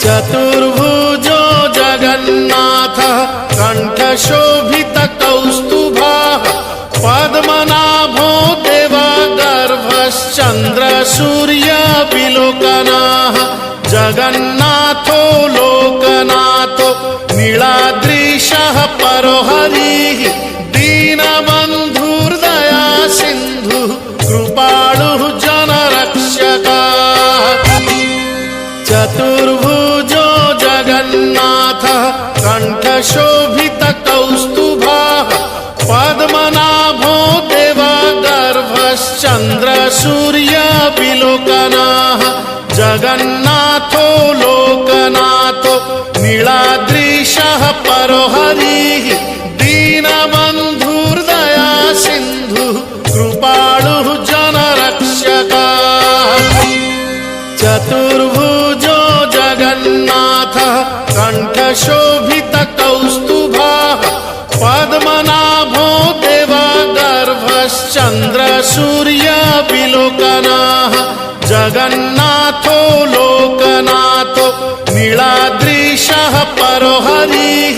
चतुर्भुजो जगन्नाथः कण्ठशोभितकौस्तुभः पद्मनाभो देवगर्भश्चन्द्रसूर्यविलोकनः जगन्नाथो लोकनाथो नीलाद्रीशः परो हरिः दीनबन्धुर्दया सिन्धुः कृपालुः जनरक्षकः चतुर्भुजो जगन्नाथः कण्ठशोभितकौस्तुभः पद्मनाभो देवगर्भश्चन्द्रसूर्यविलोकनः जगन्नाथो लोकनाथो नीलाद्रीशः परो हरिः दीनबन्धुर्दया सिन्धुः कृपालुः जनरक्षकः चतुर्भुजो जगन्नाथः कण्ठशोभितकौस्तुभः पद्मनाभो देवगर्भश्चन्द्रसूर्यविलोकनः जगन्नाथो लोकनाथो नीलाद्रीशः परो हरिः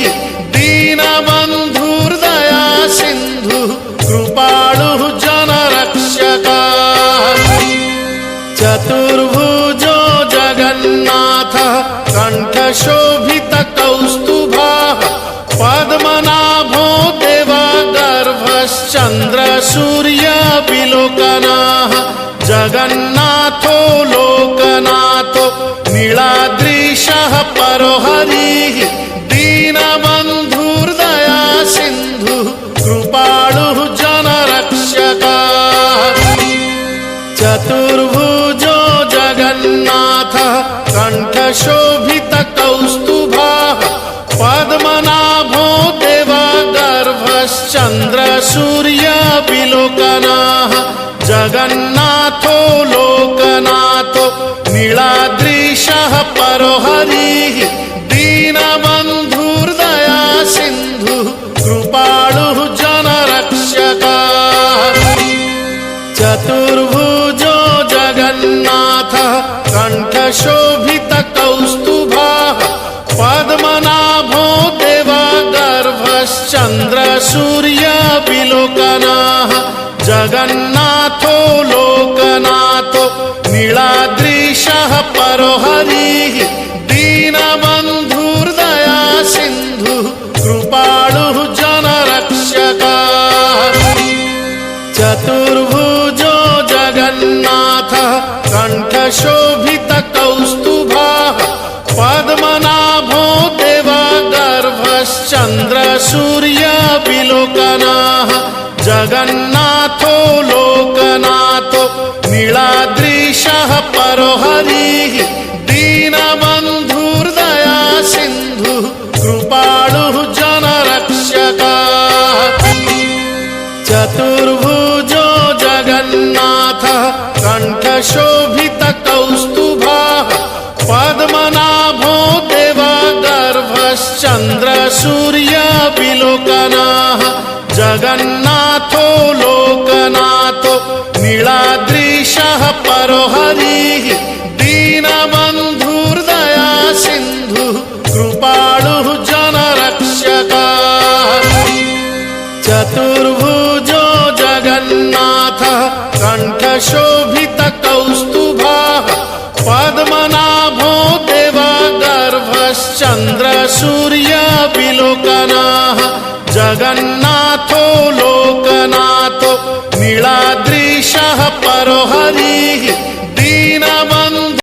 दीनबन्धुर्दया सिन्धुः कृपालुः जनरक्षकः चतुर्भुजो जगन्नाथः कण्ठशोभितकौस्तुभः पद्मनाभो देवगर्भश्चन्द्रसूर्यविलोकनः जगन्नाथो लोकनाथो नीलाद्रीशः परो हरिः दीनबन्धुर्दया सिन्धुः कृपालुः जनरक्षकः चतुर्भुजो जगन्नाथः कण्ठशोभितकौस्तुभः पद्मनाभो देवगर्भश्चन्द्रसूर्यविलोकनः जगन्नाथो लोकनाथो नीलाद्रीशः परो हरिः दीनबन्धुर्दया सिन्धुः कृपालुः जनरक्षकः चतुर्भुजो जगन्नाथः कण्ठशोभितकौस्तुभः पद्मनाभो देवगर्भश्चन्द्रसूर्यविलोकनः जगन्नाथो लोकनाथो नीलाद्रीशः परो हरिः दीनबन्धुर्दया सिन्धुः कृपालुः जनरक्षकः चतुर्भुजो जगन्नाथः कण्ठशोभितकौस्तुभः पद्मनाभो देवगर्भश्चन्द्रसूर्यविलोकनः जगन्नाथो लोकनाथो नीलाद्रीशः परो हरिः दीनबन्धुर्दया सिन्धुः कृपालुः जनरक्षकः चतुर्भुजो जगन्नाथः कण्ठशोभितकौस्तुभः पद्मनाभो देवगर्भश्चन्द्रसूर्यविलोकनः जगन्नाथो लोकनाथो नीलाद्रीशः परो हरिः दीनबन्धुर्दया सिन्धुः कृपालुः जनरक्षकः चतुर्भुजो जगन्नाथः कण्ठशोभितकौस्तुभः पद्मनाभो देवगर्भश्चन्द्रसूर्यविलोकनः जगन्नाथो लोकनाथो नीलाद्रीशः परो हरिः